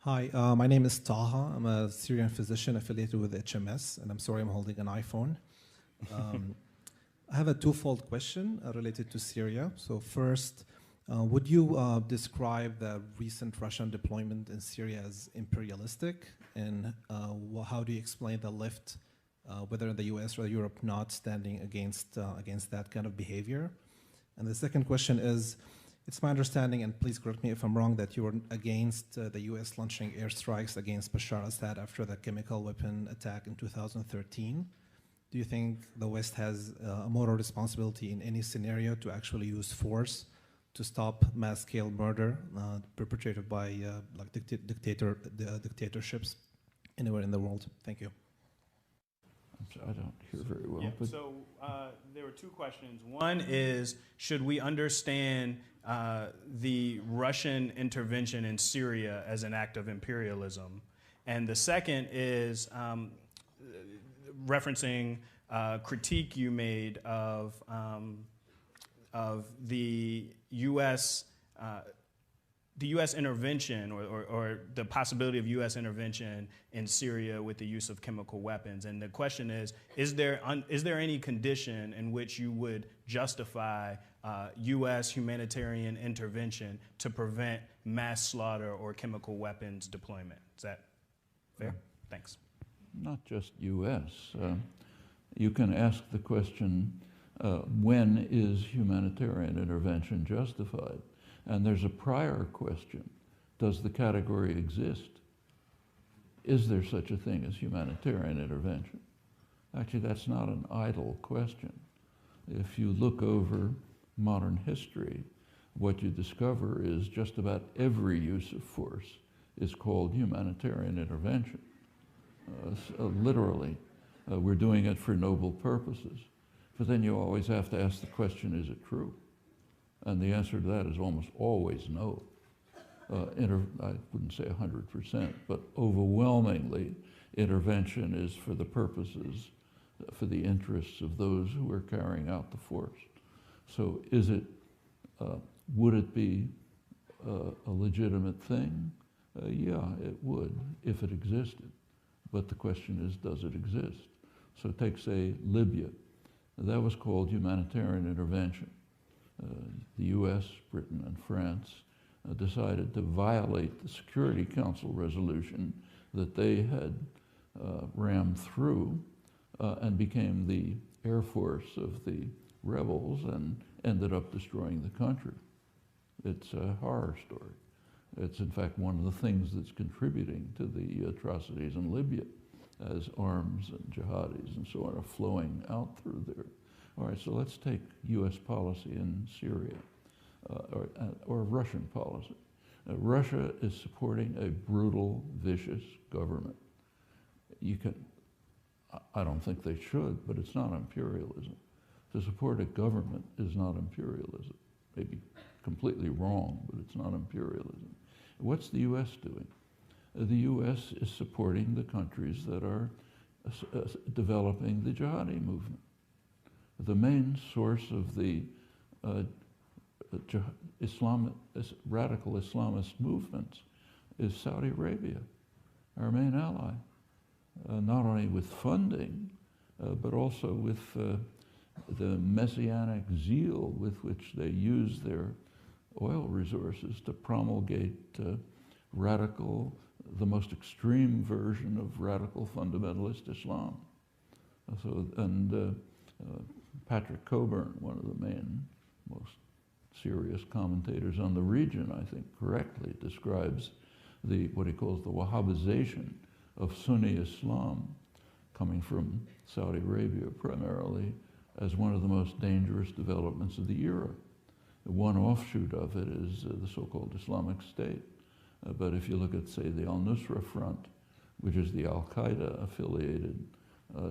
Hi, my name is Taha. I'm a Syrian physician affiliated with HMS, and I'm sorry I'm holding an iPhone. I have a twofold question related to Syria. So first, would you describe the recent Russian deployment in Syria as imperialistic? And how do you explain the left, whether in the US or Europe, not standing against that kind of behavior? And the second question is, it's my understanding, and please correct me if I'm wrong, that you were against the US launching airstrikes against Bashar al-Assad after the chemical weapon attack in 2013. Do you think the West has a moral responsibility in any scenario to actually use force to stop mass-scale murder perpetrated by dictatorships anywhere in the world? Thank you. I don't hear very well. Yeah, so there were two questions. One is, should we understand the Russian intervention in Syria as an act of imperialism? And the second is referencing critique you made of the U.S. Intervention or the possibility of U.S. intervention in Syria with the use of chemical weapons. And the question is there any condition in which you would justify U.S. humanitarian intervention to prevent mass slaughter or chemical weapons deployment? Is that fair? Thanks. Not just U.S. You can ask the question, when is humanitarian intervention justified? And there's a prior question. Does the category exist? Is there such a thing as humanitarian intervention? Actually, that's not an idle question. If you look over modern history, what you discover is just about every use of force is called humanitarian intervention. Literally, we're doing it for noble purposes. But then you always have to ask the question, is it true? And the answer to that is almost always no. I wouldn't say 100%, but overwhelmingly, intervention is for the purposes, for the interests of those who are carrying out the force. So is it, would it be a legitimate thing? Yeah, it would, if it existed. But the question is, does it exist? So take, say, Libya. That was called humanitarian intervention. The US, Britain, and France decided to violate the Security Council resolution that they had rammed through and became the air force of the rebels and ended up destroying the country. It's a horror story. It's in fact one of the things that's contributing to the atrocities in Libya, as arms and jihadis and so on are flowing out through there. All right, so let's take US policy in Syria, or Russian policy. Russia is supporting a brutal, vicious government. I don't think they should, but it's not imperialism. To support a government is not imperialism. Maybe completely wrong, but it's not imperialism. What's the US doing? The US is supporting the countries that are developing the jihadi movement. The main source of the radical Islamist movements is Saudi Arabia, our main ally, not only with funding, but also with the messianic zeal with which they use their oil resources to promulgate the most extreme version of radical fundamentalist Islam. Patrick Coburn, one of the main, most serious commentators on the region, I think correctly describes what he calls the Wahhabization of Sunni Islam, coming from Saudi Arabia primarily, as one of the most dangerous developments of the era. One offshoot of it is the so-called Islamic State. But if you look at, say, the al-Nusra Front, which is the al-Qaeda affiliated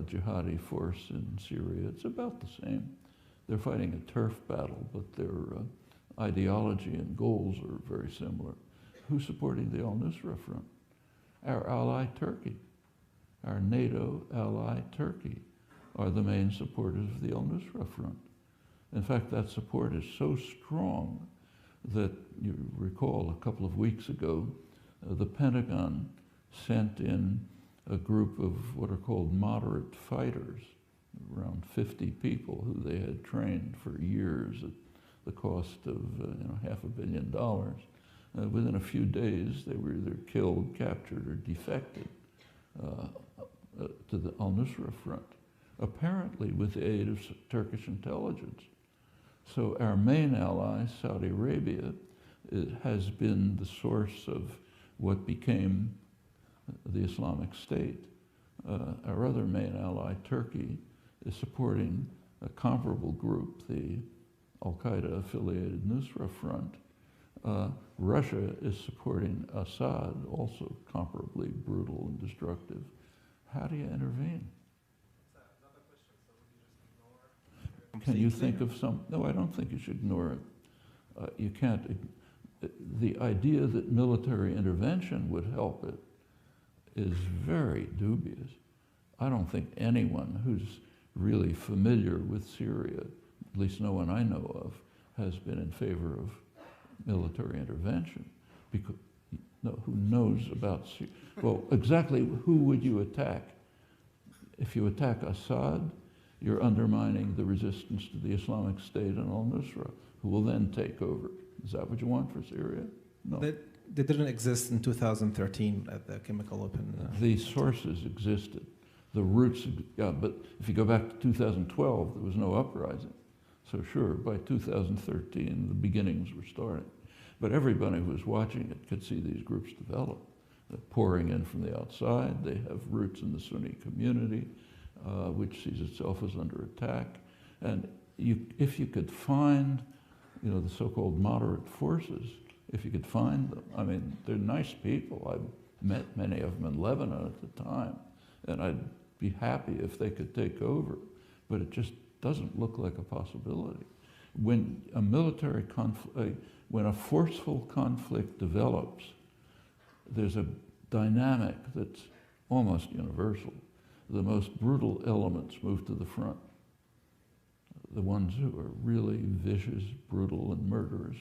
jihadi force in Syria, it's about the same. They're fighting a turf battle, but their ideology and goals are very similar. Who's supporting the al-Nusra Front? Our ally Turkey. Our NATO ally Turkey are the main supporters of the al-Nusra Front. In fact, that support is so strong that you recall a couple of weeks ago, the Pentagon sent in a group of what are called moderate fighters, around 50 people who they had trained for years at the cost of $500 million. Within a few days, they were either killed, captured, or defected to the al-Nusra front, apparently with the aid of Turkish intelligence. So our main ally, Saudi Arabia, has been the source of what became the Islamic State. Our other main ally, Turkey, is supporting a comparable group, the Al-Qaeda-affiliated Nusra Front. Russia is supporting Assad, also comparably brutal and destructive. How do you intervene? Can you think of some? No, I don't think you should ignore it. You can't. The idea that military intervention would help it is very dubious. I don't think anyone who's really familiar with Syria, at least no one I know of, has been in favor of military intervention. Because who knows about Syria? Well, exactly who would you attack? If you attack Assad, you're undermining the resistance to the Islamic State and al-Nusra, who will then take over. Is that what you want for Syria? No. They didn't exist in 2013 at the chemical weapon. The sources existed. The roots, but if you go back to 2012, there was no uprising. So sure, by 2013, the beginnings were starting. But everybody who was watching it could see these groups develop. They're pouring in from the outside. They have roots in the Sunni community, which sees itself as under attack. And if you could find, the so-called moderate forces, if you could find them, I mean, they're nice people. I've met many of them in Lebanon at the time, and I'd be happy if they could take over, but it just doesn't look like a possibility. When a military conflict, when a forceful conflict develops, there's a dynamic that's almost universal. The most brutal elements move to the front. The ones who are really vicious, brutal, and murderous,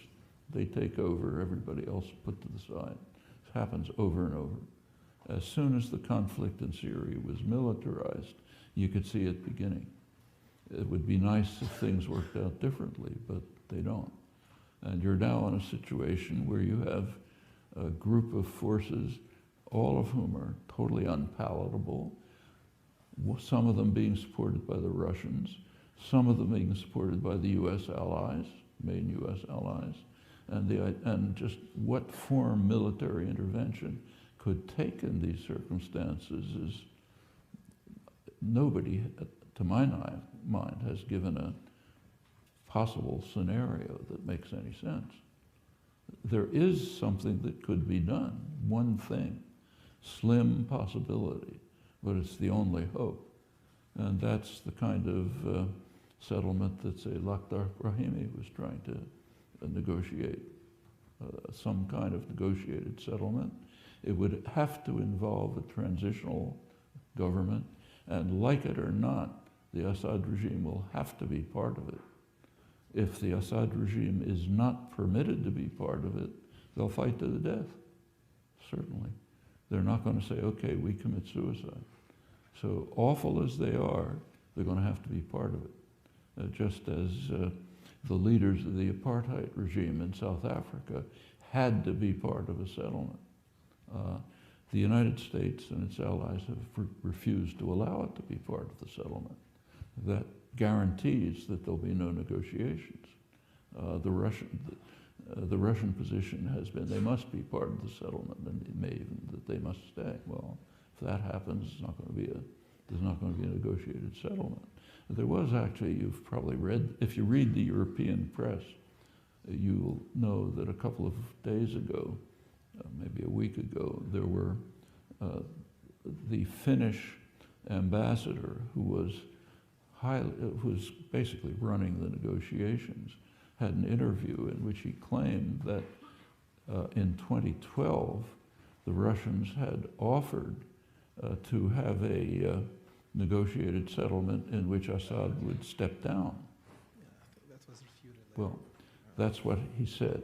they take over, everybody else put to the side. This happens over and over. As soon as the conflict in Syria was militarized, you could see it beginning. It would be nice if things worked out differently, but they don't. And you're now in a situation where you have a group of forces, all of whom are totally unpalatable, some of them being supported by the Russians, some of them being supported by the U.S. allies, main U.S. allies, and just what form military intervention could take in these circumstances is nobody, to my mind, has given a possible scenario that makes any sense. There is something that could be done, one thing, slim possibility, but it's the only hope. And that's the kind of settlement that, say, Lakhdar Brahimi was trying to negotiate, some kind of negotiated settlement. It would have to involve a transitional government, and like it or not, the Assad regime will have to be part of it. If the Assad regime is not permitted to be part of it, they'll fight to the death, certainly. They're not going to say, okay, we commit suicide. So awful as they are, they're going to have to be part of it. Just as the leaders of the apartheid regime in South Africa had to be part of a settlement. The United States and its allies have refused to allow it to be part of the settlement. That guarantees that there'll be no negotiations. The Russian position has been they must be part of the settlement, and it may even that they must stay. Well, if that happens, there's not going to be a negotiated settlement. There was actually, you've probably read, if you read the European press, you'll know that a couple of days ago, maybe a week ago, there were the Finnish ambassador who was basically running the negotiations, had an interview in which he claimed that in 2012, the Russians had offered to have a negotiated settlement in which Assad would step down. Yeah, I think that was refuted. Well, that's what he said.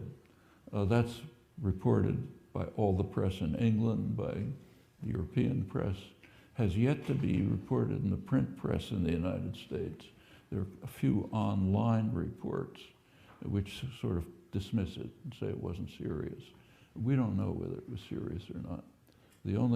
That's reported by all the press in England, by the European press, has yet to be reported in the print press in the United States. There are a few online reports which sort of dismiss it and say it wasn't serious. We don't know whether it was serious or not. The only